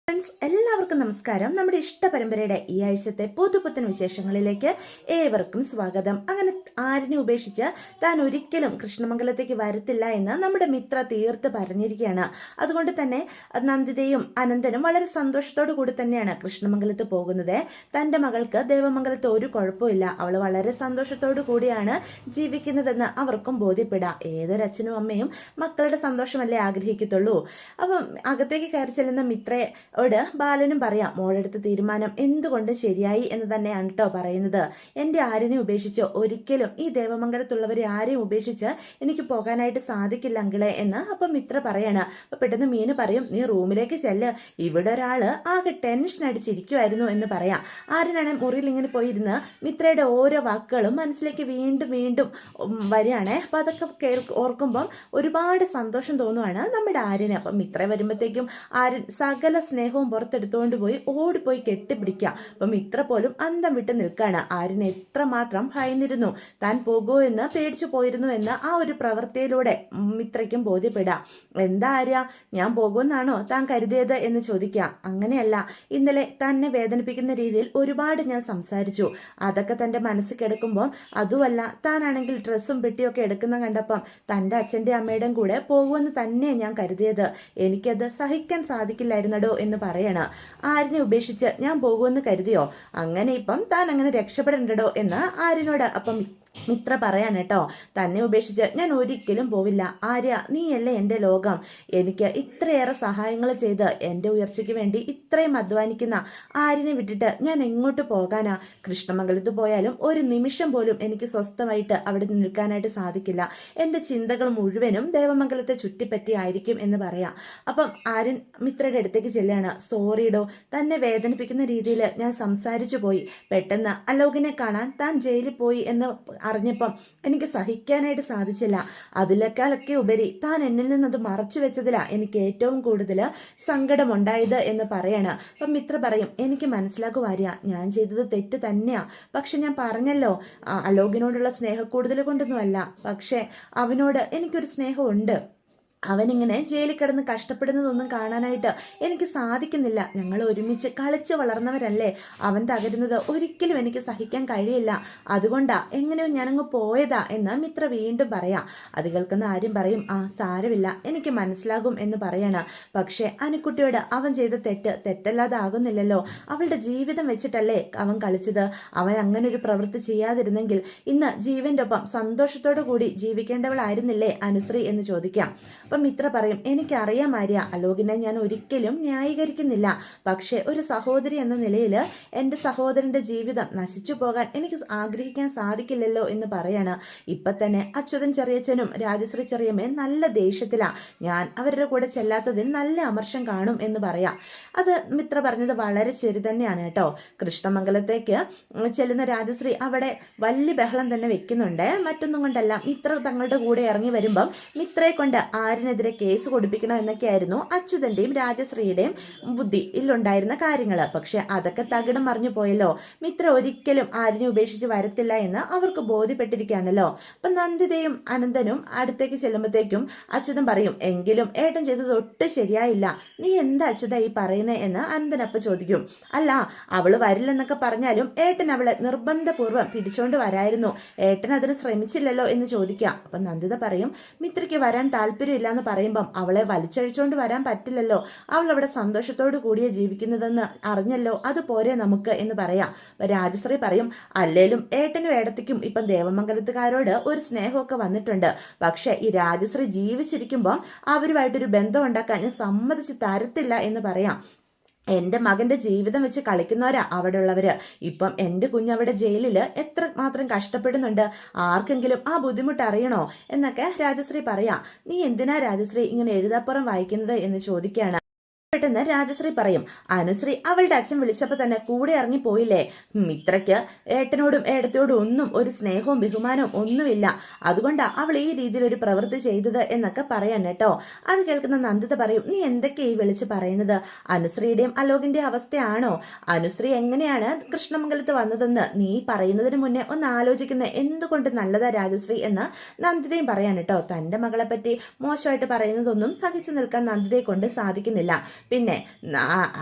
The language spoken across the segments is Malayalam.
ഫ്രണ്ട്സ് എല്ലാവർക്കും നമസ്കാരം. നമ്മുടെ ഇഷ്ട പരമ്പരയുടെ ഈ ആഴ്ചത്തെ പുതുപുത്തൻ വിശേഷങ്ങളിലേക്ക് ഏവർക്കും സ്വാഗതം. അങ്ങനെ ആരിനെ ഉപേക്ഷിച്ച് താൻ ഒരിക്കലും കൃഷ്ണമംഗലത്തേക്ക് വരത്തില്ല എന്ന് നമ്മുടെ മിത്ര തീർത്ത് പറഞ്ഞിരിക്കുകയാണ്. അതുകൊണ്ട് തന്നെ നന്ദിതയും അനന്തനും വളരെ സന്തോഷത്തോടു കൂടി തന്നെയാണ് കൃഷ്ണമംഗലത്ത് പോകുന്നത്. തൻ്റെ മകൾക്ക് ദേവമംഗലത്ത് ഒരു കുഴപ്പമില്ല, അവൾ വളരെ സന്തോഷത്തോടു കൂടിയാണ് ജീവിക്കുന്നതെന്ന് അവർക്കും ബോധ്യപ്പെടാം. ഏതൊരച്ഛനും അമ്മയും മക്കളുടെ സന്തോഷമല്ലേ ആഗ്രഹിക്കത്തുള്ളൂ. അപ്പം അകത്തേക്ക് കയറി ചെല്ലുന്ന മിത്രയോട് ബാലനും പറയാം, മോളെടുത്ത തീരുമാനം എന്തുകൊണ്ട് ശരിയായി എന്ന് തന്നെയാണ് കേട്ടോ പറയുന്നത്. എൻ്റെ ആരിനെ ഉപേക്ഷിച്ച് ഒരിക്കലും ഈ ദേവമംഗലത്തുള്ളവരെ ആരെയും ഉപേക്ഷിച്ച് എനിക്ക് പോകാനായിട്ട് സാധിക്കില്ല അങ്കിളെ എന്ന് അപ്പം മിത്ര പറയാണ്. അപ്പൊ പെട്ടെന്ന് മീന് പറയും, നീ റൂമിലേക്ക് ചെല്ല്, ഇവിടെ ഒരാള് ആകെ ടെൻഷൻ അടിച്ചിരിക്കുമായിരുന്നു എന്ന് പറയാം. ആരിനാണ് മുറിയിൽ ഇങ്ങനെ പോയിരുന്ന് മിത്രയുടെ ഓരോ വാക്കുകളും മനസ്സിലേക്ക് വീണ്ടും വീണ്ടും വരികയാണേ. അപ്പൊ അതൊക്കെ ഓർക്കുമ്പം ഒരുപാട് സന്തോഷം തോന്നുവാണ് നമ്മുടെ ആര്യന്. അപ്പം മിത്ര വരുമ്പോഴത്തേക്കും ആര്യൻ സകല സ്നേഹവും പുറത്തെടുത്തുകൊണ്ട് പോയി ഓടിപ്പോയി കെട്ടിപ്പിടിക്കുക. അപ്പം മിത്ര പോലും അന്തം വിട്ട് നിൽക്കാണ്. ആര്യൻ എത്രമാത്രം ഭയന്നിരുന്നു, താൻ പോകുമോ എന്ന് പേടിച്ചു പോയിരുന്നു എന്ന് ആ ഒരു പ്രവൃത്തിയിലൂടെ മിത്രയ്ക്കും ബോധ്യപ്പെടാം. എന്താ ആര്യ, ഞാൻ പോകുമെന്നാണോ താൻ കരുതിയത് എന്ന് ചോദിക്കാം. അങ്ങനെയല്ല, ഇന്നലെ തന്നെ വേദനിപ്പിക്കുന്ന രീതിയിൽ ഒരുപാട് ഞാൻ സംസാരിച്ചു. അതൊക്കെ തൻ്റെ മനസ്സിൽ കിടക്കുമ്പോൾ അതുമല്ല, താനാണെങ്കിൽ ഡ്രസ്സും പെട്ടിയൊക്കെ എടുക്കുന്ന കണ്ടപ്പം തൻ്റെ അച്ഛൻ്റെ അമ്മയുടെയും കൂടെ പോകുമെന്ന് തന്നെ ഞാൻ കരുതിയത്. എനിക്കത് സഹിക്കാൻ സാധിക്കില്ലായിരുന്നടോ എന്ന് പറയണം. ആരിനെ ഉപേക്ഷിച്ച് ഞാൻ പോകുമെന്ന് കരുതിയോ? അങ്ങനെ ഇപ്പം താൻ അങ്ങനെ രക്ഷപ്പെടണ്ടടോ എന്ന് ആരിനോട് അപ്പം മിത്ര പറയാണ് കേട്ടോ. തന്നെ ഉപേക്ഷിച്ച് ഞാൻ ഒരിക്കലും പോവില്ല. ആര്യ, നീയല്ലേ എൻ്റെ ലോകം. എനിക്ക് ഇത്രയേറെ സഹായങ്ങൾ ചെയ്ത് എൻ്റെ ഉയർച്ചയ്ക്ക് വേണ്ടി ഇത്രയും അധ്വാനിക്കുന്ന ആര്യനെ വിട്ടിട്ട് ഞാൻ എങ്ങോട്ട് പോകാനാ? കൃഷ്ണമംഗലത്ത് പോയാലും ഒരു നിമിഷം പോലും എനിക്ക് സ്വസ്ഥമായിട്ട് അവിടെ നിൽക്കാനായിട്ട് സാധിക്കില്ല. എൻ്റെ ചിന്തകൾ മുഴുവനും ദേവമംഗലത്തെ ചുറ്റിപ്പറ്റി ആയിരിക്കും എന്ന് പറയാം. അപ്പം ആര്യൻ മിത്രയുടെ അടുത്തേക്ക് ചെല്ലുകയാണ്. സോറിഡോ, തന്നെ വേദനിപ്പിക്കുന്ന രീതിയിൽ ഞാൻ സംസാരിച്ചു പോയി. പെട്ടെന്ന് അലോകിനെ കാണാൻ താൻ ജയിലിൽ പോയി എന്ന് അറിഞ്ഞപ്പം എനിക്ക് സഹിക്കാനായിട്ട് സാധിച്ചില്ല. അതിലേക്കാളൊക്കെ ഉപരി താൻ എന്നിൽ നിന്നത് മറച്ചു വെച്ചതിലാ എനിക്ക് ഏറ്റവും കൂടുതൽ സങ്കടമുണ്ടായത് എന്ന് പറയണം. അപ്പം മിത്ര പറയും, എനിക്ക് മനസ്സിലാക്കുവാര്യ, ഞാൻ ചെയ്തത് തെറ്റ് തന്നെയാ. പക്ഷെ ഞാൻ പറഞ്ഞല്ലോ, അലോകിനോടുള്ള സ്നേഹക്കൂടുതൽ കൊണ്ടൊന്നുമല്ല, പക്ഷെ അവനോട് എനിക്കൊരു സ്നേഹമുണ്ട്. അവനിങ്ങനെ ജയിലിൽ കിടന്ന് കഷ്ടപ്പെടുന്നതൊന്നും കാണാനായിട്ട് എനിക്ക് സാധിക്കുന്നില്ല. ഞങ്ങൾ ഒരുമിച്ച് കളിച്ച് വളർന്നവരല്ലേ. അവൻ തകരുന്നത് ഒരിക്കലും എനിക്ക് സഹിക്കാൻ കഴിയില്ല. അതുകൊണ്ടാ എങ്ങനെയോ ഞാനങ്ങ് പോയതാ എന്ന് മിത്ര വീണ്ടും പറയാം. അത് കേൾക്കുന്ന ആരും പറയും, സാരമില്ല, എനിക്ക് മനസ്സിലാകും എന്ന് പറയണം. പക്ഷേ അനുക്കുട്ടിയോട് അവൻ ചെയ്ത തെറ്റല്ലാതെ ആകുന്നില്ലല്ലോ. അവളുടെ ജീവിതം വെച്ചിട്ടല്ലേ അവൻ കളിച്ചത്. അവൻ അങ്ങനെ ഒരു പ്രവൃത്തി ചെയ്യാതിരുന്നെങ്കിൽ ഇന്ന് ജീവന്റെ ഒപ്പം സന്തോഷത്തോടു കൂടി ജീവിക്കേണ്ടവളായിരുന്നില്ലേ അനുശ്രീ എന്ന് ചോദിക്കാം. അപ്പം മിത്ര പറയും, എനിക്കറിയാം ആര്യ, അലോകിനെ ഞാൻ ഒരിക്കലും ന്യായീകരിക്കുന്നില്ല. പക്ഷേ ഒരു സഹോദരി എന്ന നിലയിൽ എൻ്റെ സഹോദരൻ്റെ ജീവിതം നശിച്ചു പോകാൻ എനിക്ക് ആഗ്രഹിക്കാൻ സാധിക്കില്ലല്ലോ എന്ന് പറയാണ്. ഇപ്പം തന്നെ അച്യുതൻ ചെറിയച്ഛനും രാജശ്രീ ചെറിയമ്മയും നല്ല ദേഷ്യത്തിലാണ്. ഞാൻ അവരുടെ കൂടെ ചെല്ലാത്തതിൽ നല്ല അമർഷം കാണും എന്ന് പറയാം. അത് മിത്ര പറഞ്ഞത് വളരെ ശരി തന്നെയാണ് കേട്ടോ. കൃഷ്ണമംഗലത്തേക്ക് ചെല്ലുന്ന രാജശ്രീ അവിടെ വലിയ ബഹളം തന്നെ വെക്കുന്നുണ്ട്. മറ്റൊന്നും കൊണ്ടല്ല, മിത്ര തങ്ങളുടെ കൂടെ ഇറങ്ങി വരുമ്പം മിത്രയെ കൊണ്ട് ആരിനെതിരെ കേസ് കൊടുപ്പിക്കണം എന്നൊക്കെയായിരുന്നു അച്യുതന്റെയും രാജശ്രീയുടെയും ബുദ്ധിയിലുണ്ടായിരുന്ന കാര്യങ്ങൾ. പക്ഷെ അതൊക്കെ തകിടം മറിഞ്ഞു പോയല്ലോ. മിത്ര ഒരിക്കലും ആരിനെ ഉപേക്ഷിച്ച് വരത്തില്ല എന്ന് അവർക്ക് ബോധ്യപ്പെട്ടിരിക്കുകയാണല്ലോ. അപ്പൊ നന്ദിതയും അനന്തനും അടുത്തേക്ക് ചെല്ലുമ്പോഴത്തേക്കും അച്യുതൻ പറയും, എങ്കിലും ഏട്ടൻ ചെയ്തത് ഒട്ടും ശരിയായില്ല. നീ എന്താ അച്യുത ഈ പറയുന്നേ എന്ന് അനന്തനപ്പ ചോദിക്കും. അല്ല, അവള് വരില്ലെന്നൊക്കെ പറഞ്ഞാലും ഏട്ടൻ അവളെ നിർബന്ധപൂർവ്വം പിടിച്ചോണ്ട് വരായിരുന്നു. ഏട്ടൻ അതിന് ശ്രമിച്ചില്ലല്ലോ എന്ന് ചോദിക്കാം. അപ്പൊ നന്ദിത പറയും, മിത്രയ്ക്ക് വരാൻ താല്പര്യമില്ല എന്ന് പറയുമ്പം അവളെ വലിച്ചഴിച്ചുകൊണ്ട് വരാൻ പറ്റില്ലല്ലോ. അവൾ അവിടെ സന്തോഷത്തോടു കൂടിയേ ജീവിക്കുന്നതെന്ന് അറിഞ്ഞല്ലോ, അതുപോരെ നമുക്ക് എന്ന് പറയാം. രാജശ്രീ പറയും, അല്ലേലും ഏട്ടനും ഏടത്തിക്കും ഇപ്പം ദേവമംഗലത്തുകാരോട് ഒരു സ്നേഹമൊക്കെ വന്നിട്ടുണ്ട്. പക്ഷെ ഈ രാജശ്രീ ജീവിച്ചിരിക്കുമ്പം അവരുമായിട്ടൊരു ബന്ധം ഉണ്ടാക്കാൻ ഞാൻ സമ്മതിച്ച് തരത്തില്ല എന്ന് പറയാം. എൻ്റെ മകൻ്റെ ജീവിതം വെച്ച് കളിക്കുന്നവരാ അവിടെ ഉള്ളവര്. ഇപ്പം എൻ്റെ കുഞ്ഞവിടെ ജയിലിൽ എത്ര മാത്രം കഷ്ടപ്പെടുന്നുണ്ട്. ആർക്കെങ്കിലും ആ ബുദ്ധിമുട്ട് അറിയണോ എന്നൊക്കെ രാജശ്രീ പറയാം. നീ എന്തിനാ രാജശ്രീ ഇങ്ങനെ എഴുതാപ്പുറം വായിക്കുന്നത് എന്ന് ചോദിക്കുകയാണ്. പെട്ടെന്ന് രാജശ്രീ പറയും, അനുശ്രീ അവളുടെ അച്ഛൻ വിളിച്ചപ്പോൾ തന്നെ കൂടെ ഇറങ്ങി പോയില്ലേ. മിത്രയ്ക്ക് ഏട്ടനോടും ഏടത്തോടും ഒന്നും ഒരു സ്നേഹവും ബഹുമാനവും ഒന്നുമില്ല. അതുകൊണ്ടാ അവൾ ഈ രീതിയിൽ ഒരു പ്രവൃത്തി ചെയ്തത് എന്നൊക്കെ പറയാൻ കേട്ടോ. അത് കേൾക്കുന്ന നന്ദിത പറയും, നീ എന്തൊക്കെയാ ഈ വിളിച്ച് പറയുന്നത്? അനുശ്രീയുടെയും അലോകിന്റെ അവസ്ഥയാണോ? അനുശ്രീ എങ്ങനെയാണ് കൃഷ്ണമംഗലത്ത് വന്നതെന്ന് നീ പറയുന്നതിന് മുന്നേ ഒന്ന് ആലോചിക്കുന്ന എന്തുകൊണ്ട് നല്ലതാ രാജശ്രീ എന്ന് നന്ദിതയും പറയാൻ കേട്ടോ. തൻ്റെ മകളെ പറ്റി മോശമായിട്ട് പറയുന്നതൊന്നും സഹിച്ചു നിൽക്കാൻ നന്ദിതയെ കൊണ്ട് സാധിക്കുന്നില്ല. പിന്നെ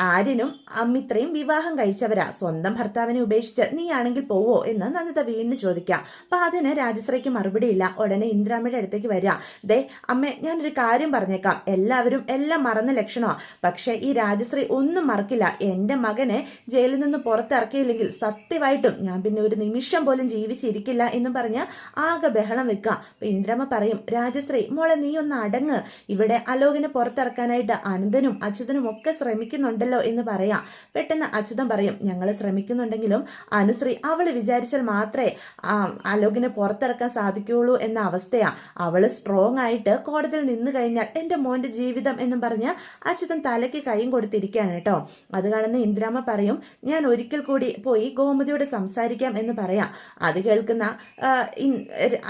ആര്യനും മിത്രയും വിവാഹം കഴിച്ചവരാ, സ്വന്തം ഭർത്താവിനെ ഉപേക്ഷിച്ച് നീ ആണെങ്കിൽ പോവോ എന്ന് നന്ദിത വീണ്ടും ചോദിക്കാം. അപ്പൊ അതിന് രാജശ്രീക്ക് മറുപടിയില്ല. ഉടനെ ഇന്ദിരാമ്മയുടെ അടുത്തേക്ക് വരിക. ദേ അമ്മേ, ഞാനൊരു കാര്യം പറഞ്ഞേക്കാം, എല്ലാവരും എല്ലാം മറന്ന ലക്ഷണമാണ്, പക്ഷെ ഈ രാജശ്രീ ഒന്നും മറക്കില്ല. എന്റെ മകനെ ജയിലിൽ നിന്ന് പുറത്തിറക്കിയില്ലെങ്കിൽ സത്യമായിട്ടും ഞാൻ പിന്നെ ഒരു നിമിഷം പോലും ജീവിച്ചിരിക്കില്ല എന്നും പറഞ്ഞ് ആകെ ബഹളം വെക്കാം. അപ്പൊ ഇന്ദിരാമ്മ പറയും, രാജശ്രീ മോളെ നീ ഒന്ന് അടങ്ങ്, ഇവിടെ അലോകിനെ പുറത്തിറക്കാനായിട്ട് അനന്തനും അച്യുതനും ഒക്കെ ശ്രമിക്കുന്നുണ്ടല്ലോ എന്ന് പറയാം. പെട്ടെന്ന് അച്യുതൻ പറയും, ഞങ്ങൾ ശ്രമിക്കുന്നുണ്ടെങ്കിലും അനുശ്രീ അവള് വിചാരിച്ചാൽ മാത്രമേ അലോകിനെ പുറത്തിറക്കാൻ സാധിക്കുകയുള്ളൂ എന്ന അവസ്ഥയാ. അവള് സ്ട്രോങ് ആയിട്ട് കോടതിയിൽ നിന്ന് കഴിഞ്ഞാൽ എന്റെ മോന്റെ ജീവിതം എന്നും പറഞ്ഞ് അച്യുതൻ തലയ്ക്ക് കൈയും കൊടുത്തിരിക്കുകയാണ് കേട്ടോ. അത് കാണുന്ന ഇന്ദിരാമ്മ പറയും, ഞാൻ ഒരിക്കൽ കൂടി പോയി ഗോമതിയോട് സംസാരിക്കാം എന്ന് പറയാം. അത് കേൾക്കുന്ന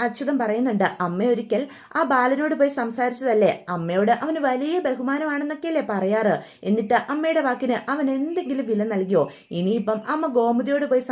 അച്യുതൻ പറയുന്നുണ്ട്, അമ്മ ഒരിക്കൽ ആ ബാലനോട് പോയി സംസാരിച്ചതല്ലേ, അമ്മയോട് അവന് വലിയ ബഹുമാനമാണെന്നൊക്കെയല്ലേ പറയാറ്, എന്നിട്ട് അമ്മയുടെ വാക്കിന് അവൻ എന്തെങ്കിലും വില നൽകിയോ? ഇനിയിപ്പം അമ്മ ഗോമതിയോട് പോയി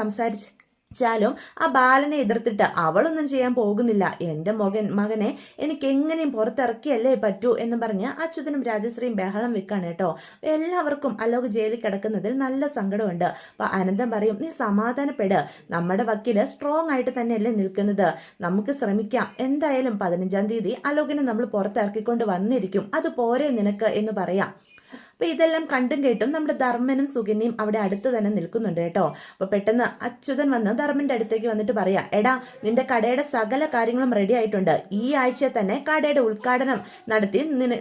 ാലും ആ ബാലനെ എതിർത്തിട്ട് അവളൊന്നും ചെയ്യാൻ പോകുന്നില്ല. എൻ്റെ മകനെ എനിക്ക് എങ്ങനെയും പുറത്തിറക്കിയല്ലേ പറ്റൂ എന്ന് പറഞ്ഞ് അച്യുതനും രാജശ്രീയും ബഹളം വെക്കാണ് കേട്ടോ. എല്ലാവർക്കും അലോക് ജയിലിൽ കിടക്കുന്നതിൽ നല്ല സങ്കടമുണ്ട്. അപ്പൊ അനന്തം പറയും, നീ സമാധാനപ്പെട്, നമ്മുടെ വക്കീല് സ്ട്രോങ് ആയിട്ട് തന്നെയല്ലേ നിൽക്കുന്നത്, നമുക്ക് ശ്രമിക്കാം, എന്തായാലും 15-ാം തീയതി അലോകിനെ നമ്മൾ പുറത്തിറക്കിക്കൊണ്ട് വന്നിരിക്കും, അത് പോരെ നിനക്ക് എന്ന് പറയാം. അപ്പൊ ഇതെല്ലാം കണ്ടും കേട്ടും നമ്മുടെ ധർമ്മനും സുകന്യയും അവിടെ അടുത്ത് തന്നെ നിൽക്കുന്നുണ്ട് കേട്ടോ. അപ്പൊ പെട്ടെന്ന് അച്യുതൻ വന്ന് ധർമ്മന്റെ അടുത്തേക്ക് വന്നിട്ട് പറയാ, എടാ നിന്റെ കടയുടെ സകല കാര്യങ്ങളും റെഡി ആയിട്ടുണ്ട്, ഈ ആഴ്ച തന്നെ കടയുടെ ഉദ്ഘാടനം നടത്തി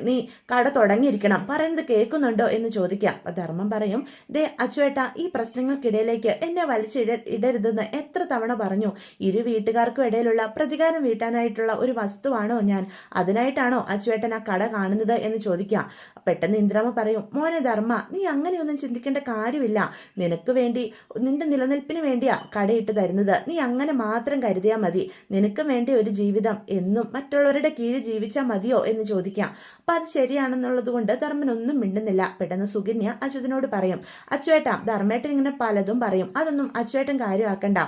നീ കട തുടങ്ങിയിരിക്കണം, പറയുന്നത് കേൾക്കുന്നുണ്ടോ എന്ന് ചോദിക്കാം. അപ്പൊ ധർമ്മം പറയും, ദേ അച്ചുവേട്ട, ഈ പ്രശ്നങ്ങൾക്കിടയിലേക്ക് എന്നെ വലിച്ചിടരുതെന്ന് എത്ര തവണ പറഞ്ഞു, ഇരു വീട്ടുകാർക്കും ഇടയിലുള്ള പ്രതികാരം വീട്ടാനായിട്ടുള്ള ഒരു വസ്തുവാണോ ഞാൻ, അതിനായിട്ടാണോ അച്ചുവേട്ടൻ ആ കട കാണുന്നത് എന്ന് ചോദിക്കാം. പെട്ടെന്ന് ഇന്ദിരാമ്മ പറയും, മോനെ ധർമ്മ, നീ അങ്ങനെയൊന്നും ചിന്തിക്കേണ്ട കാര്യമില്ല, നിനക്ക് വേണ്ടി നിന്റെ നിലനിൽപ്പിന് വേണ്ടിയാ കടയിട്ട് തരുന്നത്, നീ അങ്ങനെ മാത്രം കരുതിയാൽ മതി, നിനക്ക് വേണ്ടി ഒരു ജീവിതം എന്നും മറ്റുള്ളവരുടെ കീഴിൽ ജീവിച്ചാൽ മതിയോ എന്ന് ചോദിക്കാം. അപ്പൊ അത് ശരിയാണെന്നുള്ളത് കൊണ്ട് ധർമ്മനൊന്നും മിണ്ടുന്നില്ല. പെട്ടെന്ന് സുകന്യ അച്യുതനോട് പറയും, അച്ചുവേട്ടാ ധർമ്മേട്ടൻ ഇങ്ങനെ പലതും പറയും, അതൊന്നും അച്ചുവേട്ടൻ കാര്യമാക്കണ്ട,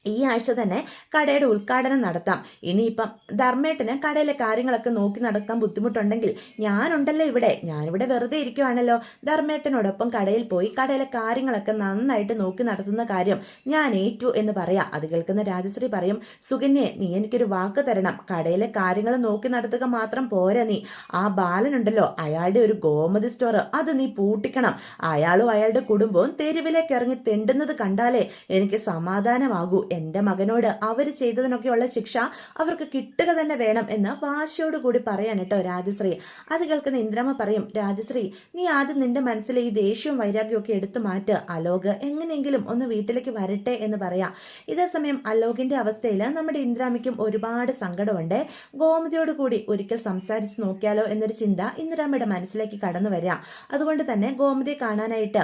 ഈ ആഴ്ച തന്നെ കടയുടെ ഉദ്ഘാടനം നടത്താം. ഇനിയിപ്പം ധർമ്മേട്ടന് കടയിലെ കാര്യങ്ങളൊക്കെ നോക്കി നടക്കാൻ ബുദ്ധിമുട്ടുണ്ടെങ്കിൽ ഞാനുണ്ടല്ലോ ഇവിടെ, ഞാനിവിടെ വെറുതെ ഇരിക്കുവാണല്ലോ, ധർമ്മേട്ടനോടൊപ്പം കടയിൽ പോയി കടയിലെ കാര്യങ്ങളൊക്കെ നന്നായിട്ട് നോക്കി നടത്തുന്ന കാര്യം ഞാൻ ഏറ്റു എന്ന് പറയാം. അത് കേൾക്കുന്ന രാജശ്രീ പറയും, സുകന്യെ, നീ എനിക്കൊരു വാക്ക് തരണം, കടയിലെ കാര്യങ്ങൾ നോക്കി നടത്തുക മാത്രം പോരാ, നീ ആ ബാലനുണ്ടല്ലോ അയാളുടെ ഒരു ഗോമതി സ്റ്റോർ അത് നീ പൂട്ടിക്കണം, അയാളും അയാളുടെ കുടുംബവും തെരുവിലേക്ക് ഇറങ്ങി തെണ്ടുന്നത് കണ്ടാലേ എനിക്ക് സമാധാനമാകൂ, എന്റെ മകനോട് അവർ ചെയ്തതിനൊക്കെയുള്ള ശിക്ഷ അവർക്ക് കിട്ടുക തന്നെ വേണം എന്ന് വാശിയോടുകൂടി പറയാൻ കേട്ടോ രാജശ്രീ. അത് കേൾക്കുന്ന ഇന്ദിരാമ്മ പറയും, രാജശ്രീ നീ ആദ്യം നിന്റെ മനസ്സിലെ ഈ ദേഷ്യവും വൈരാഗ്യവും ഒക്കെ എടുത്തു മാറ്റ്, അലോക് എങ്ങനെയെങ്കിലും ഒന്ന് വീട്ടിലേക്ക് വരട്ടെ എന്ന് പറയാം. ഇതേ സമയം അലോകിന്റെ അവസ്ഥയിൽ നമ്മുടെ ഇന്ദിരാമ്മയ്ക്കും ഒരുപാട് സങ്കടമുണ്ട്. ഗോമതിയോട് കൂടി ഒരിക്കൽ സംസാരിച്ച് നോക്കിയാലോ എന്നൊരു ചിന്ത ഇന്ദിരാമ്മയുടെ മനസ്സിലേക്ക് കടന്നു വരിക. അതുകൊണ്ട് തന്നെ ഗോമതിയെ കാണാനായിട്ട്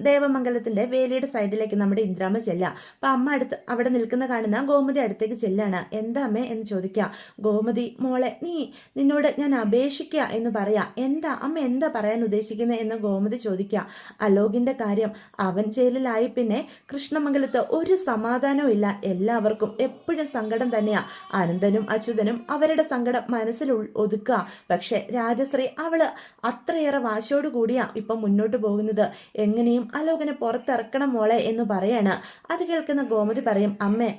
ദേവമംഗലത്തിന്റെ വേലിയുടെ സൈഡിലേക്ക് നമ്മുടെ ഇന്ദിരാമ്മ ചെല്ലാം. അപ്പൊ അമ്മ അവിടെ നിൽക്കുന്ന കാണുന്ന ഗോമതി അടുത്തേക്ക് ചെല്ലാണ്. എന്താ അമ്മേ എന്ന് ചോദിക്കുക. ഗോമതി, മോളെ നിന്നോട് ഞാൻ അപേക്ഷിക്കുക എന്ന് പറയാ. എന്താ അമ്മ, എന്താ പറയാൻ ഉദ്ദേശിക്കുന്നത് എന്ന് ഗോമതി ചോദിക്കുക. അലോകിന്റെ കാര്യം, അവൻ ജയിലിലായി പിന്നെ കൃഷ്ണമംഗലത്ത് ഒരു സമാധാനവും ഇല്ല, എല്ലാവർക്കും എപ്പോഴും സങ്കടം തന്നെയാ, അനന്തനും അച്യുതനും അവരുടെ സങ്കടം മനസ്സിൽ ഒതുക്കുക. പക്ഷെ രാജശ്രീ അവള് അത്രയേറെ വാശിയോട് കൂടിയാ ഇപ്പം മുന്നോട്ട് പോകുന്നത്, എങ്ങനെയും അലോകിനെ പുറത്തിറക്കണം മോളെ എന്ന് പറയാണ്. അത് കേൾക്കുന്ന ഗോമതി പറയും,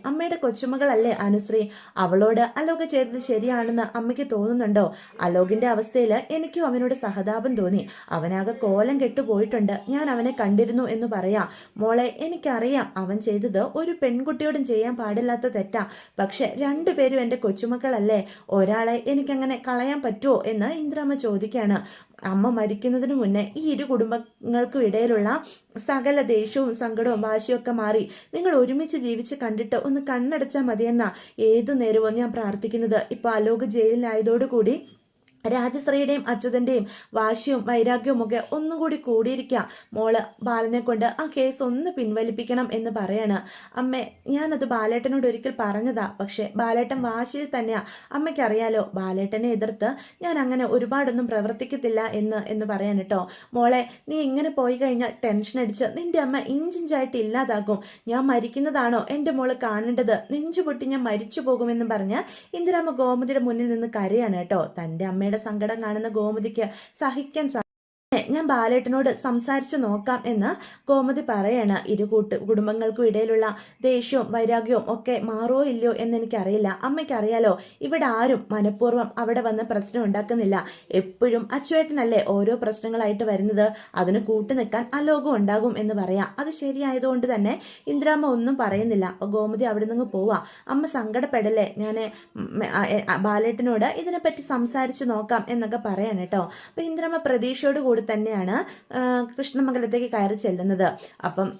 അമ്മയുടെ കൊച്ചുമകളല്ലേ അനുശ്രീ, അവളോട് അലോക് ചെയ്തത് ശരിയാണെന്ന് അമ്മയ്ക്ക് തോന്നുന്നുണ്ടോ? അലോകിന്റെ അവസ്ഥയിൽ എനിക്കും അവനോട് സഹതാപം തോന്നി, അവനാകെ കോലം കെട്ടുപോയിട്ടുണ്ട്, ഞാൻ അവനെ കണ്ടിരുന്നു എന്ന് പറയാ. മോളെ, എനിക്കറിയാം അവൻ ചെയ്തത് ഒരു പെൺകുട്ടിയോടും ചെയ്യാൻ പാടില്ലാത്ത തെറ്റാ, പക്ഷെ രണ്ടുപേരും എൻ്റെ കൊച്ചുമക്കളല്ലേ, ഒരാളെ എനിക്കങ്ങനെ കളയാൻ പറ്റുമോ എന്ന് ഇന്ദിരാമ്മ ചോദിക്കുകയാണ്. അമ്മ മരിക്കുന്നതിന് മുന്നേ ഈ ഇരു കുടുംബങ്ങൾക്കും ഇടയിലുള്ള സകല ദേഷ്യവും സങ്കടവും വാശിയൊക്കെ മാറി നിങ്ങൾ ഒരുമിച്ച് ജീവിച്ച് കണ്ടിട്ട് ഒന്ന് കണ്ണടച്ചാൽ മതിയെന്നാ ഏതു നേരവും ഞാൻ പ്രാർത്ഥിക്കുന്നത്. ഇപ്പൊ അലോക് ജയിലിലായതോടുകൂടി രാജശ്രീയുടെയും അച്യുതന്റെയും വാശിയും വൈരാഗ്യവും ഒക്കെ ഒന്നും കൂടി കൂടിയിരിക്കുക. മോള് ബാലനെ കൊണ്ട് ആ കേസ് ഒന്ന് പിൻവലിപ്പിക്കണം എന്ന് പറയാണ്. അമ്മേ, ഞാനത് ബാലേട്ടനോട് ഒരിക്കൽ പറഞ്ഞതാ, പക്ഷെ ബാലേട്ടൻ വാശിയിൽ തന്നെയാ, അമ്മയ്ക്കറിയാലോ ബാലേട്ടനെ എതിർത്ത് ഞാൻ അങ്ങനെ ഒരുപാടൊന്നും പ്രവർത്തിക്കത്തില്ല എന്ന് പറയാൻ കേട്ടോ. മോളെ, നീ ഇങ്ങനെ പോയി കഴിഞ്ഞാൽ ടെൻഷൻ അടിച്ച് നിന്റെ അമ്മ ഇഞ്ചിഞ്ചായിട്ട് ഇല്ലാതാകും, ഞാൻ മരിക്കുന്നതാണോ എൻ്റെ മോള് കാണേണ്ടത്, നെഞ്ചുപൊട്ടി ഞാൻ മരിച്ചു പോകുമെന്നും പറഞ്ഞ് ഇന്ദിരാമ്മ ഗോമതിയുടെ മുന്നിൽ നിന്ന് കരയാണ് കേട്ടോ. തൻ്റെ അമ്മയുടെ സങ്കടം കാണുന്ന ഗോമതിക്ക് സഹിക്കാൻ ഞാൻ ബാലേട്ടനോട് സംസാരിച്ചു നോക്കാം എന്ന് ഗോമതി പറയാണ്. കുടുംബങ്ങൾക്കും ഇടയിലുള്ള ദേഷ്യവും വൈരാഗ്യവും ഒക്കെ മാറോ ഇല്ലയോ എന്ന് എനിക്കറിയില്ല. അമ്മയ്ക്കറിയാലോ, ഇവിടെ ആരും മനഃപൂർവ്വം അവിടെ വന്ന് പ്രശ്നം ഉണ്ടാക്കുന്നില്ല. എപ്പോഴും അച്ചുവേട്ടനല്ലേ ഓരോ പ്രശ്നങ്ങളായിട്ട് വരുന്നത്. അതിന് കൂട്ടു നിൽക്കാൻ അലോകം ഉണ്ടാകും എന്ന് പറയാം. അത് ശരിയായതുകൊണ്ട് തന്നെ ഇന്ദിരാമ്മ ഒന്നും പറയുന്നില്ല. അപ്പൊ ഗോമതി അവിടെ നിന്ന് പോവാ. അമ്മ സങ്കടപ്പെടല്ലേ, ഞാൻ ബാലേട്ടനോട് ഇതിനെപ്പറ്റി സംസാരിച്ച് നോക്കാം എന്നൊക്കെ പറയാൻ കേട്ടോ. അപ്പൊ ഇന്ദിരാമ്മ പ്രതീക്ഷയോട് കൂടി തന്നെയാണ് കൃഷ്ണമംഗലത്തേക്ക് കയറി ചെല്ലുന്നത്. അപ്പം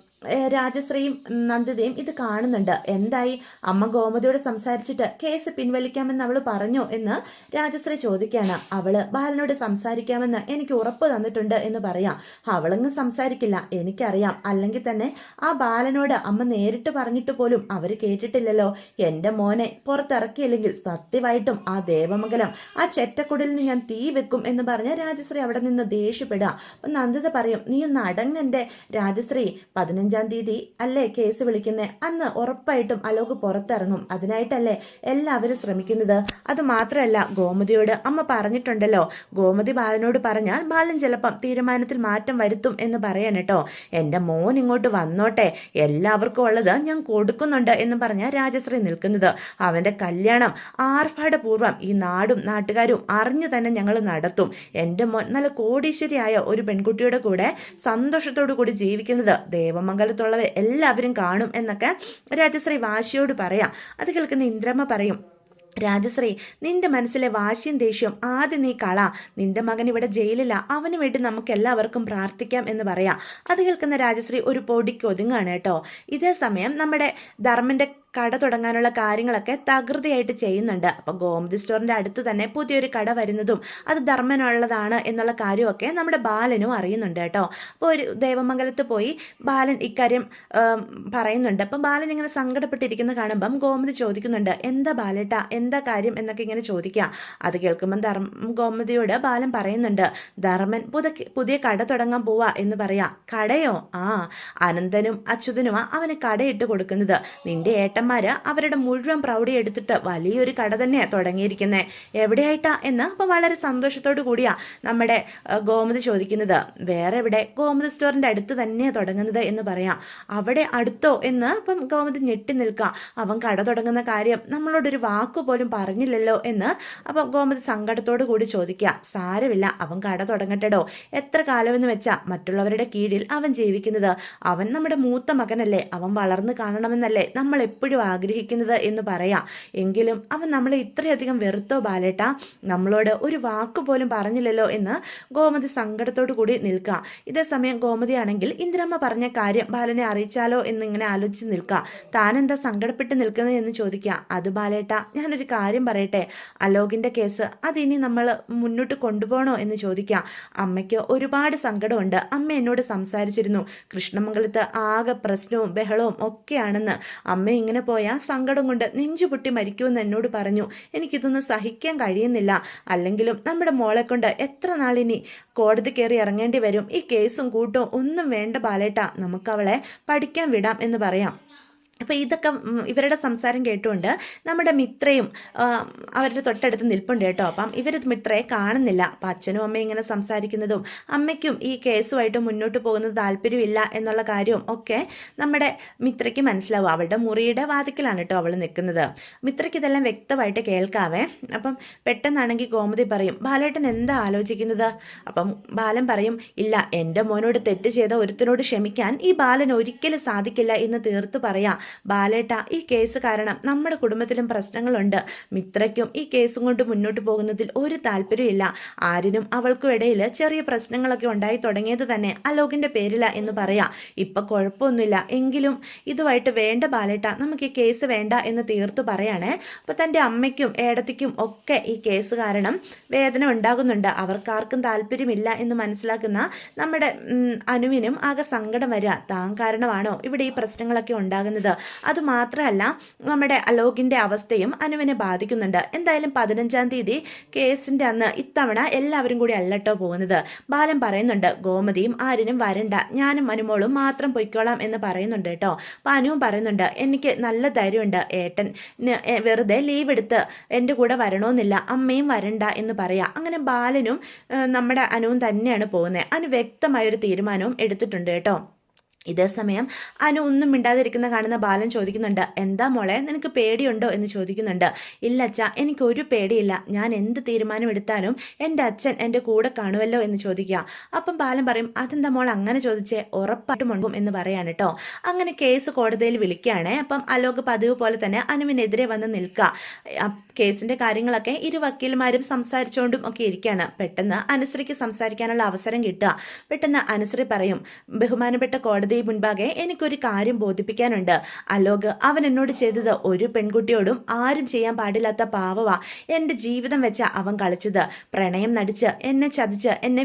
രാജശ്രീയും നന്ദിതയും ഇത് കാണുന്നുണ്ട്. എന്തായി, അമ്മ ഗോമതിയോട് സംസാരിച്ചിട്ട് കേസ് പിൻവലിക്കാമെന്ന് അവൾ പറഞ്ഞു എന്ന് രാജശ്രീ ചോദിക്കുകയാണ്. അവള് ബാലനോട് സംസാരിക്കാമെന്ന് എനിക്ക് ഉറപ്പ് തന്നിട്ടുണ്ട് എന്ന് പറയാം. അവളങ്ങ് സംസാരിക്കില്ല, എനിക്കറിയാം. അല്ലെങ്കിൽ തന്നെ ആ ബാലനോട് അമ്മ നേരിട്ട് പറഞ്ഞിട്ട് പോലും അവര് കേട്ടിട്ടില്ലല്ലോ. എൻ്റെ മോനെ പുറത്തിറക്കിയില്ലെങ്കിൽ സത്യമായിട്ടും ആ ദേവമംഗലം, ആ ചെറ്റക്കുടിലിന് ഞാൻ തീ വെക്കും എന്ന് പറഞ്ഞ രാജശ്രീ അവിടെ നിന്ന് ദേഷ്യപ്പെടുക. അപ്പൊ നന്ദിത പറയും, നീ ഒന്ന് അടങ്ങന്റെ രാജശ്രീ, 15 തീയതി അല്ലേ കേസ് വിളിക്കുന്നേ, അന്ന് ഉറപ്പായിട്ടും അലോക് പുറത്തിറങ്ങും. അതിനായിട്ടല്ലേ എല്ലാവരും ശ്രമിക്കുന്നത്. അതുമാത്രമല്ല, ഗോമതിയോട് അമ്മ പറഞ്ഞിട്ടുണ്ടല്ലോ, ഗോമതി ബാലനോട് പറഞ്ഞാൽ ബാലൻ ചിലപ്പം തീരുമാനത്തിൽ മാറ്റം വരുത്തും എന്ന് പറയാൻ കേട്ടോ. എൻ്റെ മോൻ ഇങ്ങോട്ട് വന്നോട്ടെ, എല്ലാവർക്കും ഉള്ളത് ഞാൻ കൊടുക്കുന്നുണ്ട് എന്ന് പറഞ്ഞ രാജശ്രീ നിൽക്കുന്നത്. അവൻ്റെ കല്യാണം ആർഭാടപൂർവ്വം ഈ നാടും നാട്ടുകാരും അറിഞ്ഞു തന്നെ ഞങ്ങൾ നടത്തും. എൻ്റെ മോൻ നല്ല കോടീശ്വരിയായ ഒരു പെൺകുട്ടിയുടെ കൂടെ സന്തോഷത്തോടു കൂടി ജീവിക്കുന്നത് ദേവമംഗലത്തുള്ളവർ എല്ലാവരും കാണും എന്നൊക്കെ രാജശ്രീ വാശിയോട് പറയാം. അത് കേൾക്കുന്ന ഇന്ദ്രമ്മ പറയും, രാജശ്രീ, നിന്റെ മനസ്സിലെ വാശിയും ദേഷ്യവും ആദ്യം നീ കള. നിന്റെ മകൻ ഇവിടെ ജയിലില്ല, അവന് വേണ്ടി നമുക്ക് എല്ലാവർക്കും പ്രാർത്ഥിക്കാം എന്ന് പറയാം. അത് കേൾക്കുന്ന രാജശ്രീ ഒരു പൊടിക്ക് ഒതുങ്ങാണ് കേട്ടോ. ഇതേ സമയം നമ്മുടെ ധർമ്മന്റെ കട തുടങ്ങാനുള്ള കാര്യങ്ങളൊക്കെ തകൃതിയായിട്ട് ചെയ്യുന്നുണ്ട്. അപ്പോൾ ഗോമതി സ്റ്റോറിൻ്റെ അടുത്ത് തന്നെ പുതിയൊരു കട വരുന്നതും അത് ധർമ്മനുള്ളതാണ് എന്നുള്ള കാര്യമൊക്കെ നമ്മുടെ ബാലനും അറിയുന്നുണ്ട് കേട്ടോ. അപ്പോൾ ഒരു ദേവമംഗലത്ത് പോയി ബാലൻ ഇക്കാര്യം പറയുന്നുണ്ട്. അപ്പം ബാലൻ ഇങ്ങനെ സങ്കടപ്പെട്ടിരിക്കുന്ന കാണുമ്പം ഗോമതി ചോദിക്കുന്നുണ്ട്, എന്താ ബാലേട്ട, എന്താ കാര്യം എന്നൊക്കെ ഇങ്ങനെ ചോദിക്കുക. അത് കേൾക്കുമ്പം ഗോമതിയോട് ബാലൻ പറയുന്നുണ്ട്, ധർമ്മൻ പുതിയ കട തുടങ്ങാൻ പോവാ എന്ന് പറയാ. കടയോ? ആ, അനന്തനും അച്യുതനുമാ അവന് കടയിട്ട് കൊടുക്കുന്നത്. നിന്റെ ഏട്ടന്മാര് അവരുടെ മുഴുവൻ പ്രൗഢി എടുത്തിട്ട് വലിയൊരു കട തന്നെയാണ് തുടങ്ങിയിരിക്കുന്നത്. എവിടെയായിട്ടാ എന്ന് അപ്പം വളരെ സന്തോഷത്തോടു കൂടിയാ നമ്മുടെ ഗോമതി ചോദിക്കുന്നത്. വേറെ എവിടെ? ഗോമതി സ്റ്റോറിൻ്റെ അടുത്ത് തന്നെയാണ് തുടങ്ങുന്നത് എന്ന് പറയാം. അവിടെ അടുത്തോ എന്ന് അപ്പം ഗോമതി ഞെട്ടി നിൽക്കുക. അവൻ കട തുടങ്ങുന്ന കാര്യം നമ്മളോടൊരു വാക്ക് പോലും പറഞ്ഞില്ലല്ലോ എന്ന് അപ്പം ഗോമതി സങ്കടത്തോടു കൂടി ചോദിക്കുക. സാരമില്ല, അവൻ കട തുടങ്ങട്ടെടോ. എത്ര കാലമെന്ന് വെച്ചാൽ മറ്റുള്ളവരുടെ കീഴിൽ അവൻ ജീവിക്കുന്നത്. അവൻ നമ്മുടെ മൂത്ത മകനല്ലേ, അവൻ വളർന്നു കാണണമെന്നല്ലേ നമ്മൾ എപ്പോഴും ആഗ്രഹിക്കുന്നത് എന്ന് പറയാം. എങ്കിലും അവൻ നമ്മളെ ഇത്രയധികം വെറുത്തോ ബാലേട്ട, നമ്മളോട് ഒരു വാക്ക് പോലും പറഞ്ഞില്ലല്ലോ എന്ന് ഗോമതി സങ്കടത്തോടു കൂടി നിൽക്കുക. ഇതേ സമയം ഗോമതി ആണെങ്കിൽ ഇന്ദിരമ്മ പറഞ്ഞ കാര്യം ബാലനെ അറിയിച്ചാലോ എന്നിങ്ങനെ ആലോചിച്ച് നിൽക്കുക. താനെന്താ സങ്കടപ്പെട്ട് നിൽക്കുന്നത് എന്ന് ചോദിക്കുക. അത് ബാലേട്ട, ഞാനൊരു കാര്യം പറയട്ടെ, അലോകിൻ്റെ കേസ് അതിനി നമ്മൾ മുന്നോട്ട് കൊണ്ടുപോകണോ എന്ന് ചോദിക്കുക. അമ്മയ്ക്ക് ഒരുപാട് സങ്കടമുണ്ട്. അമ്മ എന്നോട് സംസാരിച്ചിരുന്നു, കൃഷ്ണമംഗലത്ത് ആകെ പ്രശ്നവും ബഹളവും ഒക്കെയാണെന്ന്. അമ്മ ഇങ്ങനെ പോയാൽ സങ്കടം കൊണ്ട് നെഞ്ചുപൊട്ടി മരിക്കുമെന്ന് എന്നോട് പറഞ്ഞു. എനിക്കിതൊന്നും സഹിക്കാൻ കഴിയുന്നില്ല. അല്ലെങ്കിലും നമ്മുടെ മോളെ കൊണ്ട് എത്ര നാളിനി കോടതി കയറി ഇറങ്ങേണ്ടി വരും. ഈ കേസും കൂട്ടും ഒന്നും വേണ്ട ബാലേട്ട, നമുക്കവളെ പഠിക്കാൻ വിടാം എന്ന് പറയാം. അപ്പോൾ ഇതൊക്കെ ഇവരുടെ സംസാരം കേട്ടുകൊണ്ട് നമ്മുടെ മിത്രയും അവരുടെ തൊട്ടടുത്ത് നിൽപ്പുണ്ട് കേട്ടോ. അപ്പം ഇവർ മിത്രയെ കാണുന്നില്ല. അപ്പം അച്ഛനും അമ്മയും ഇങ്ങനെ സംസാരിക്കുന്നതും അമ്മയ്ക്കും ഈ കേസുമായിട്ട് മുന്നോട്ട് പോകുന്നത് താല്പര്യമില്ല എന്നുള്ള കാര്യവും ഒക്കെ നമ്മുടെ മിത്രയ്ക്ക് മനസ്സിലാവും. അവളുടെ മുറിയുടെ വാതിക്കലാണ് കേട്ടോ അവൾ നിൽക്കുന്നത്. മിത്രയ്ക്ക് ഇതെല്ലാം വ്യക്തമായിട്ട് കേൾക്കാവേ. അപ്പം പെട്ടെന്നാണെങ്കിൽ ഗോമതി പറയും, ബാലേട്ടൻ എന്താ ആലോചിക്കുന്നത്? അപ്പം ബാലൻ പറയും, ഇല്ല, എൻ്റെ മോനോട് തെറ്റ് ചെയ്ത ഒരുത്തനോട് ക്ഷമിക്കാൻ ഈ ബാലൻ ഒരിക്കലും സാധിക്കില്ല എന്ന് തീർത്തു പറയാം. ബാലേട്ട, ഈ കേസ് കാരണം നമ്മുടെ കുടുംബത്തിലും പ്രശ്നങ്ങളുണ്ട്. മിത്രയ്ക്കും ഈ കേസും കൊണ്ട് മുന്നോട്ട് പോകുന്നതിൽ ഒരു താല്പര്യമില്ല. ആരിനും അവൾക്കും ഇടയിൽ ചെറിയ പ്രശ്നങ്ങളൊക്കെ ഉണ്ടായി തുടങ്ങിയത് തന്നെ അലോകിൻ്റെ പേരില എന്ന് പറയാം. ഇപ്പം കുഴപ്പമൊന്നുമില്ല, എങ്കിലും ഇതുമായിട്ട് വേണ്ട ബാലേട്ട, നമുക്ക് ഈ കേസ് വേണ്ട എന്ന് തീർത്തു പറയാണേ. അപ്പോൾ തൻ്റെ അമ്മയ്ക്കും ഏടത്തിക്കും ഒക്കെ ഈ കേസ് കാരണം വേദന ഉണ്ടാകുന്നുണ്ട്. അവർക്കാർക്കും താല്പര്യമില്ല എന്ന് മനസ്സിലാക്കുന്ന നമ്മുടെ അനുവിനും ആകെ സങ്കടം വരിക. താൻ കാരണമാണോ ഇവിടെ ഈ പ്രശ്നങ്ങളൊക്കെ ഉണ്ടാകുന്നത്? അതുമാത്രമല്ല നമ്മുടെ അലോകിൻ്റെ അവസ്ഥയും അനുവിനെ ബാധിക്കുന്നുണ്ട്. എന്തായാലും 15-ാം തീയതി കേസിൻ്റെ അന്ന് ഇത്തവണ എല്ലാവരും കൂടി അല്ലട്ടോ പോകുന്നത്. ബാലൻ പറയുന്നുണ്ട് ഗോമതിയും ആര്യനും വരണ്ട, ഞാനും അനുമോളും മാത്രം പൊയ്ക്കോളാം എന്ന് പറയുന്നുണ്ട് കേട്ടോ. അപ്പം അനുവും പറയുന്നുണ്ട് എനിക്ക് നല്ല ധൈര്യമുണ്ട്, ഏട്ടൻ വെറുതെ ലീവ് എടുത്ത് എൻ്റെ കൂടെ വരണമെന്നില്ല, അമ്മയും വരണ്ട എന്ന് പറയാം. അങ്ങനെ ബാലനും നമ്മുടെ അനുവും തന്നെയാണ് പോകുന്നത്. അനു വ്യക്തമായൊരു തീരുമാനവും എടുത്തിട്ടുണ്ട് കേട്ടോ. ഇതേ സമയം അനു ഒന്നും മിണ്ടാതിരിക്കുന്ന കാണുന്ന ബാലൻ ചോദിക്കുന്നുണ്ട് എന്താ മോളെ നിനക്ക് പേടിയുണ്ടോ എന്ന് ചോദിക്കുന്നുണ്ട്. ഇല്ല അച്ഛാ, എനിക്കൊരു പേടിയില്ല, ഞാൻ എന്ത് തീരുമാനം എടുത്താലും എൻ്റെ അച്ഛൻ എൻ്റെ കൂടെ കാണുമല്ലോ എന്ന് ചോദിക്കുക. അപ്പം ബാലൻ പറയും അതെന്താ മോൾ അങ്ങനെ ചോദിച്ചേ, ഉറപ്പായിട്ടും മുൻപും എന്ന് പറയാണ് കേട്ടോ. അങ്ങനെ കേസ് കോടതിയിൽ വിളിക്കുകയാണ്. അപ്പം അലോക് പതിവ് പോലെ തന്നെ അനുവിനെതിരെ വന്ന് നിൽക്കുക. കേസിൻ്റെ കാര്യങ്ങളൊക്കെ ഇരു വക്കീൽമാരും സംസാരിച്ചുകൊണ്ടും ഒക്കെ ഇരിക്കുകയാണ്. പെട്ടെന്ന് അനുശ്രീക്ക് സംസാരിക്കാനുള്ള അവസരം കിട്ടുക. പെട്ടെന്ന് അനുശ്രീ പറയും ബഹുമാനപ്പെട്ട കോടതി മുൻപാകെ എനിക്കൊരു കാര്യം ബോധിപ്പിക്കാനുണ്ട്. അലോക് അവൻ എന്നോട് ചെയ്തത് ഒരു പെൺകുട്ടിയോടും ആരും ചെയ്യാൻ പാടില്ലാത്ത പാവവാ. എൻ്റെ ജീവിതം വെച്ച അവൻ കളിച്ചത്. പ്രണയം നടിച്ച് എന്നെ ചതിച്ച് എന്നെ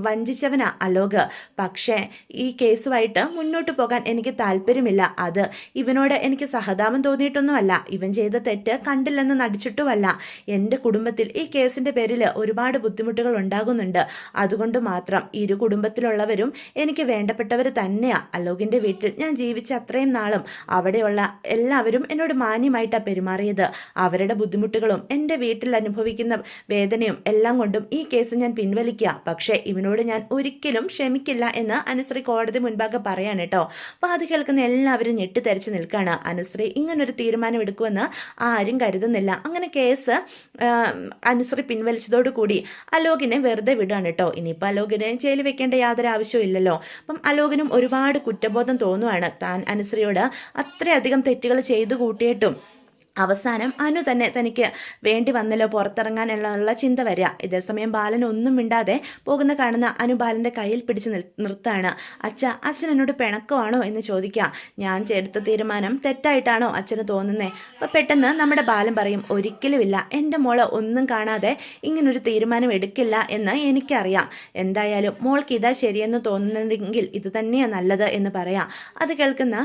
വഞ്ചിച്ചവനാ അലോക്. പക്ഷേ ഈ കേസുമായിട്ട് മുന്നോട്ട് പോകാൻ എനിക്ക് താല്പര്യമില്ല. അത് ഇവനോട് എനിക്ക് സഹതാപം തോന്നിയിട്ടൊന്നുമല്ല, ഇവൻ ചെയ്ത തെറ്റ് കണ്ടില്ലെന്ന് നടിച്ചിട്ടുമല്ല. എൻ്റെ കുടുംബത്തിൽ ഈ കേസിൻ്റെ പേരിൽ ഒരുപാട് ബുദ്ധിമുട്ടുകൾ ഉണ്ടാകുന്നുണ്ട്. അതുകൊണ്ട് മാത്രം ഇരു കുടുംബത്തിലുള്ളവരും എനിക്ക് വേണ്ടപ്പെട്ടവർ തന്നെയാ. അലോകിൻ്റെ വീട്ടിൽ ഞാൻ ജീവിച്ച അത്രയും നാളും അവിടെയുള്ള എല്ലാവരും എന്നോട് മാന്യമായിട്ടാണ് പെരുമാറിയത്. അവരുടെ ബുദ്ധിമുട്ടുകളും എൻ്റെ വീട്ടിൽ അനുഭവിക്കുന്ന വേദനയും എല്ലാം കൊണ്ടും ഈ കേസ് ഞാൻ പിൻവലിക്കുക. പക്ഷേ ഇവനോട് ഞാൻ ഒരിക്കലും ക്ഷമിക്കില്ല എന്ന് അനുശ്രീ കോടതി മുൻപാകെ പറയാണ് കേട്ടോ. അപ്പോൾ അത് കേൾക്കുന്ന എല്ലാവരും ഞെട്ടിത്തെറിച്ച് നിൽക്കുകയാണ്. അനുശ്രീ ഇങ്ങനൊരു തീരുമാനം എടുക്കുമെന്ന് ആരും കരുതുന്നില്ല. അങ്ങനെ കേസ് അനുശ്രീ പിൻവലിച്ചതോടുകൂടി അലോകിനെ വെറുതെ വിടുകയാണ് കേട്ടോ. ഇനിയിപ്പോൾ അലോകിനെ ജയിലിൽ വെക്കേണ്ട യാതൊരു ആവശ്യവും ഇല്ലല്ലോ. അപ്പം അലോകിനും ഒരുപാട് കുറ്റബോധം തോന്നുവാണ്. താൻ അനുശ്രീയോട് അത്രയധികം തെറ്റുകൾ ചെയ്തു കൂട്ടിയിട്ടും അവസാനം അനു തന്നെ തനിക്ക് വേണ്ടി വന്നല്ലോ പുറത്തിറങ്ങാനുള്ള ചിന്ത വരിക. ഇതേസമയം ബാലൻ ഒന്നും മിണ്ടാതെ പോകുന്ന കാണുന്ന അനു ബാലൻ്റെ കയ്യിൽ പിടിച്ച് നിർത്താണ്. അച്ഛൻ എന്നോട് പിണക്കമാണോ എന്ന് ചോദിക്കുക. ഞാൻ എടുത്ത തീരുമാനം തെറ്റായിട്ടാണോ അച്ഛന് തോന്നുന്നത്? അപ്പോൾ പെട്ടെന്ന് നമ്മുടെ ബാലൻ പറയും ഒരിക്കലുമില്ല, എൻ്റെ മോള് ഒന്നും കാണാതെ ഇങ്ങനൊരു തീരുമാനം എടുക്കില്ല എന്ന് എനിക്കറിയാം. എന്തായാലും മോൾക്ക് ഇതാ ശരിയെന്ന് തോന്നുന്നതെങ്കിൽ ഇത് തന്നെയാണ് നല്ലത് എന്ന് പറയാം. അത് കേൾക്കുന്ന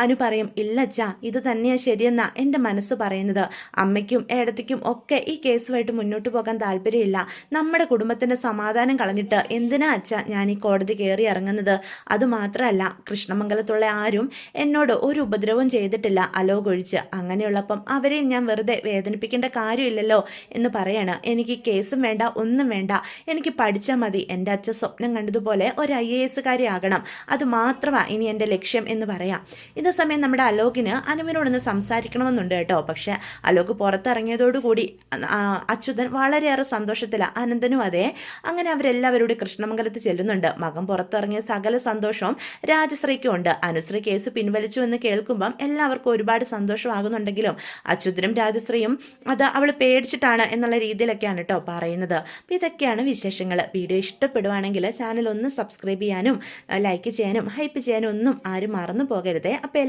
അനു പറയും ഇല്ല അച്ഛാ, ഇത് തന്നെയാണ് ശരിയെന്നാ എൻ്റെ മനസ്സ് പറയുന്നത്. അമ്മയ്ക്കും ഏടത്തിക്കും ഒക്കെ ഈ കേസുമായിട്ട് മുന്നോട്ട് പോകാൻ താല്പര്യമില്ല. നമ്മുടെ കുടുംബത്തിൻ്റെ സമാധാനം കളഞ്ഞിട്ട് എന്തിനാ അച്ഛാ ഞാൻ ഈ കോടതി കയറി ഇറങ്ങുന്നത്? അതുമാത്രമല്ല കൃഷ്ണമംഗലത്തുള്ള ആരും എന്നോട് ഒരു ഉപദ്രവവും ചെയ്തിട്ടില്ല അലോക് ഒഴിച്ച്. അങ്ങനെയുള്ളപ്പം അവരെയും ഞാൻ വെറുതെ വേദനിപ്പിക്കേണ്ട കാര്യമില്ലല്ലോ എന്ന് പറയാണ്. എനിക്ക് കേസും വേണ്ട, ഒന്നും വേണ്ട, എനിക്ക് പഠിച്ചാൽ മതി. എൻ്റെ അച്ഛൻ സ്വപ്നം കണ്ടതുപോലെ ഒരു IAS ആകണം, അതുമാത്രമാണ് ഇനി എൻ്റെ ലക്ഷ്യം എന്ന് പറയാം. ഇതേ സമയം നമ്മുടെ അലോകിന് അനുവിനോടൊന്ന് സംസാരിക്കണമെന്നുണ്ട് കേട്ടോ. പക്ഷെ അലോക് പുറത്തിറങ്ങിയതോടുകൂടി അച്യുതൻ വളരെയേറെ സന്തോഷത്തിലാണ്, അനന്തനും അതെ. അങ്ങനെ അവരെല്ലാവരോടും കൃഷ്ണമംഗലത്ത് ചെല്ലുന്നുണ്ട്. മകൻ പുറത്തിറങ്ങിയ സകല സന്തോഷവും രാജശ്രീക്കും ഉണ്ട്. അനുശ്രീ കേസ് പിൻവലിച്ചു എന്ന് കേൾക്കുമ്പം എല്ലാവർക്കും ഒരുപാട് സന്തോഷമാകുന്നുണ്ടെങ്കിലും അച്യുതനും രാജശ്രീയും അത് അവൾ പേടിച്ചിട്ടാണ് എന്നുള്ള രീതിയിലൊക്കെയാണ് കേട്ടോ പറയുന്നത്. അപ്പോൾ ഇതൊക്കെയാണ് വിശേഷങ്ങൾ. വീഡിയോ ഇഷ്ടപ്പെടുവാണെങ്കിൽ ചാനൽ ഒന്ന് സബ്സ്ക്രൈബ് ചെയ്യാനും ലൈക്ക് ചെയ്യാനും ഹൈപ്പ് ചെയ്യാനും ഒന്നും ആരും മറന്നു പോകരുതേ. അപ്പോൾ